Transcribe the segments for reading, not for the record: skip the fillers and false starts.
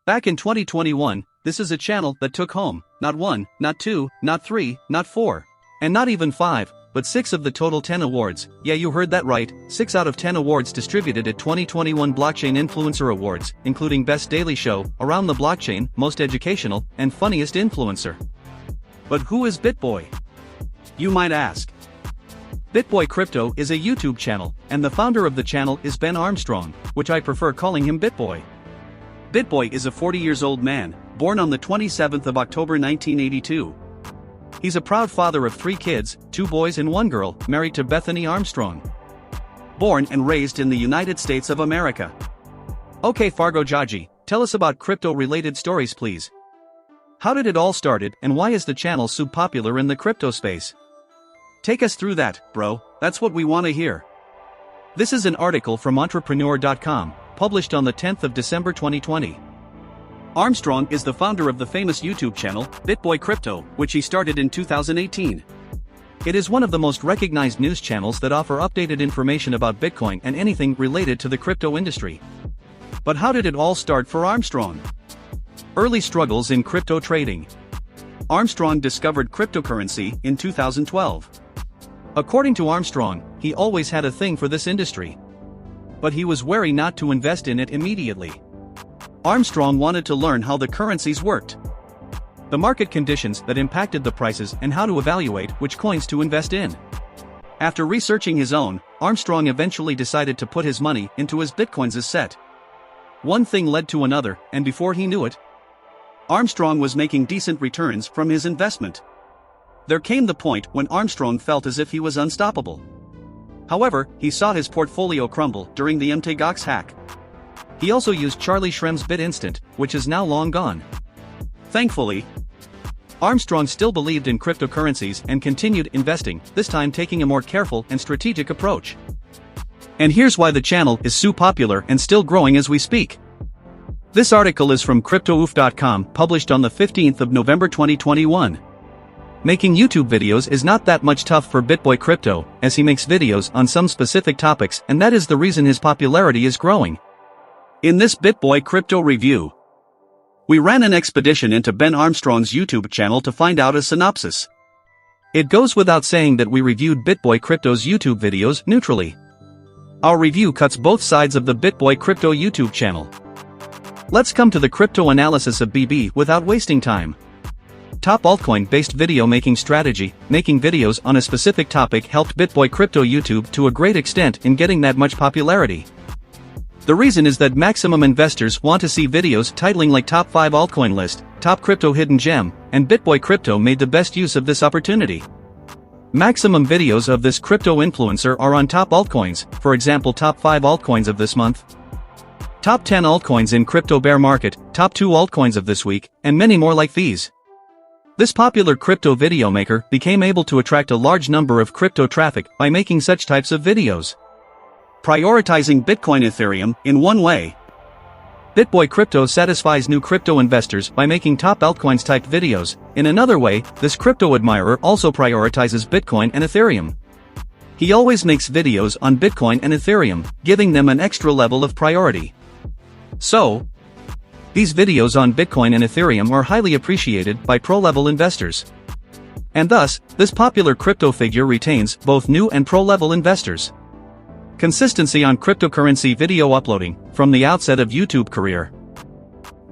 Back in 2021, this is a channel that took home, not 1, not 2, not 3, not 4, and not even 5, but 6 of the total 10 awards. Yeah, you heard that right, 6 out of 10 awards distributed at 2021 Blockchain Influencer Awards, including Best Daily Show, Around the Blockchain, Most Educational, and Funniest Influencer. But who is BitBoy? You might ask. BitBoy Crypto is a YouTube channel, and the founder of the channel is Ben Armstrong, which I prefer calling him BitBoy. BitBoy is a 40-years-old man, born on the 27th of October 1982. He's a proud father of 3 kids, 2 boys and 1 girl, married to Bethany Armstrong. Born and raised in the United States of America. Okay, Fargo Jaji, tell us about crypto-related stories, please. How did it all started, and why is the channel so popular in the crypto space? Take us through that, bro, that's what we want to hear. This is an article from entrepreneur.com, published on the 10th of December 2020. Armstrong is the founder of the famous YouTube channel, BitBoy Crypto, which he started in 2018. It is one of the most recognized news channels that offer updated information about Bitcoin and anything related to the crypto industry. But how did it all start for Armstrong? Early struggles in crypto trading. Armstrong discovered cryptocurrency in 2012. According to Armstrong, he always had a thing for this industry. But he was wary not to invest in it immediately. Armstrong wanted to learn how the currencies worked, the market conditions that impacted the prices, and how to evaluate which coins to invest in. After researching his own, Armstrong eventually decided to put his money into his Bitcoins as set. One thing led to another, and before he knew it, Armstrong was making decent returns from his investment. There came the point when Armstrong felt as if he was unstoppable. However, he saw his portfolio crumble during the MTGOX hack. He also used Charlie Shrem's BitInstant, which is now long gone. Thankfully, Armstrong still believed in cryptocurrencies and continued investing, this time taking a more careful and strategic approach. And here's why the channel is so popular and still growing as we speak. This article is from CryptoOof.com, published on the 15th of November 2021. Making YouTube videos is not that much tough for BitBoy Crypto, as he makes videos on some specific topics, and that is the reason his popularity is growing. In this BitBoy Crypto review, we ran an expedition into Ben Armstrong's YouTube channel to find out a synopsis. It goes without saying that we reviewed BitBoy Crypto's YouTube videos neutrally. Our review cuts both sides of the BitBoy Crypto YouTube channel. Let's come to the crypto analysis of BB without wasting time. Top altcoin-based video making strategy. Making videos on a specific topic helped BitBoy Crypto YouTube to a great extent in getting that much popularity. The reason is that maximum investors want to see videos titling like Top 5 Altcoin List, Top Crypto Hidden Gem, and BitBoy Crypto made the best use of this opportunity. Maximum videos of this crypto influencer are on top altcoins, for example Top 5 altcoins of this month, Top 10 altcoins in crypto bear market, Top 2 altcoins of this week, and many more like these. This popular crypto video maker became able to attract a large number of crypto traffic by making such types of videos. Prioritizing Bitcoin Ethereum in one way. BitBoy Crypto satisfies new crypto investors by making top altcoins type videos. In another way, this crypto admirer also prioritizes Bitcoin and Ethereum. He always makes videos on Bitcoin and Ethereum, giving them an extra level of priority. So, these videos on Bitcoin and Ethereum are highly appreciated by pro-level investors. And thus, this popular crypto figure retains both new and pro-level investors. Consistency on cryptocurrency video uploading. From the outset of YouTube career,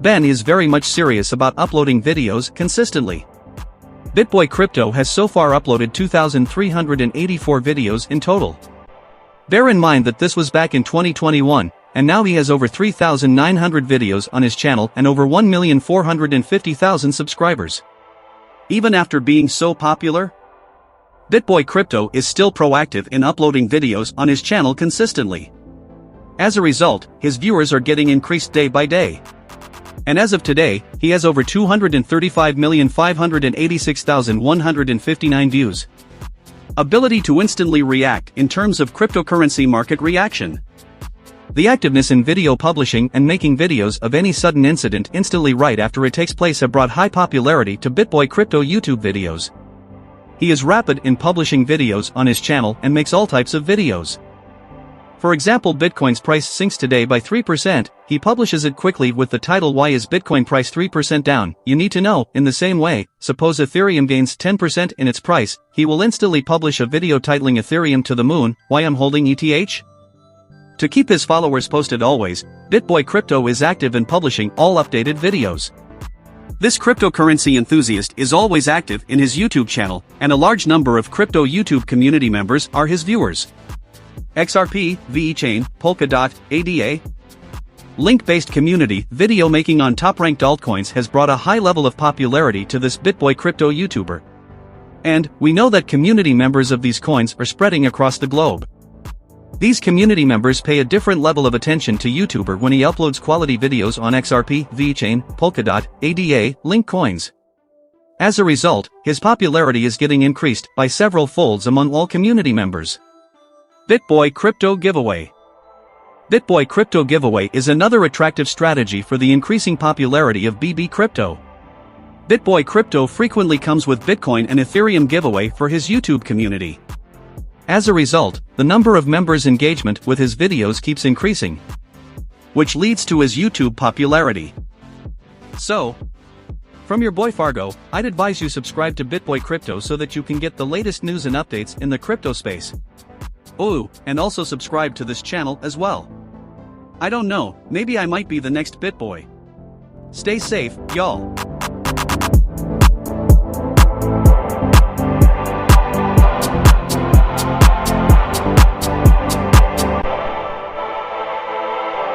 Ben is very much serious about uploading videos consistently. BitBoy Crypto has so far uploaded 2,384 videos in total. Bear in mind that this was back in 2021, and now he has over 3,900 videos on his channel and over 1,450,000 subscribers. Even after being so popular, BitBoy Crypto is still proactive in uploading videos on his channel consistently. As a result, his viewers are getting increased day by day. And as of today, he has over 235,586,159 views. Ability to instantly react in terms of cryptocurrency market reaction. The activeness in video publishing and making videos of any sudden incident instantly right after it takes place have brought high popularity to BitBoy Crypto YouTube videos. He is rapid in publishing videos on his channel and makes all types of videos. For example, Bitcoin's price sinks today by 3%, he publishes it quickly with the title "Why is Bitcoin price 3% down? You need to know." In the same way, suppose Ethereum gains 10% in its price, he will instantly publish a video titling "Ethereum to the moon, why I'm holding ETH?" To keep his followers posted always, BitBoy Crypto is active in publishing all updated videos. This cryptocurrency enthusiast is always active in his YouTube channel, and a large number of crypto YouTube community members are his viewers. XRP, VeChain, Polkadot, ADA. Link-based community video making on top-ranked altcoins has brought a high level of popularity to this BitBoy Crypto YouTuber. And we know that community members of these coins are spreading across the globe. These community members pay a different level of attention to YouTuber when he uploads quality videos on XRP, VeChain, Polkadot, ADA, Link coins. As a result, his popularity is getting increased by several folds among all community members. BitBoy Crypto Giveaway. BitBoy Crypto Giveaway is another attractive strategy for the increasing popularity of BB Crypto. BitBoy Crypto frequently comes with Bitcoin and Ethereum giveaway for his YouTube community. As a result, the number of members' engagement with his videos keeps increasing, which leads to his YouTube popularity. So, from your boy Fargo, I'd advise you subscribe to BitBoy Crypto so that you can get the latest news and updates in the crypto space. Oh, and also subscribe to this channel as well. I don't know, maybe I might be the next BitBoy. Stay safe, y'all.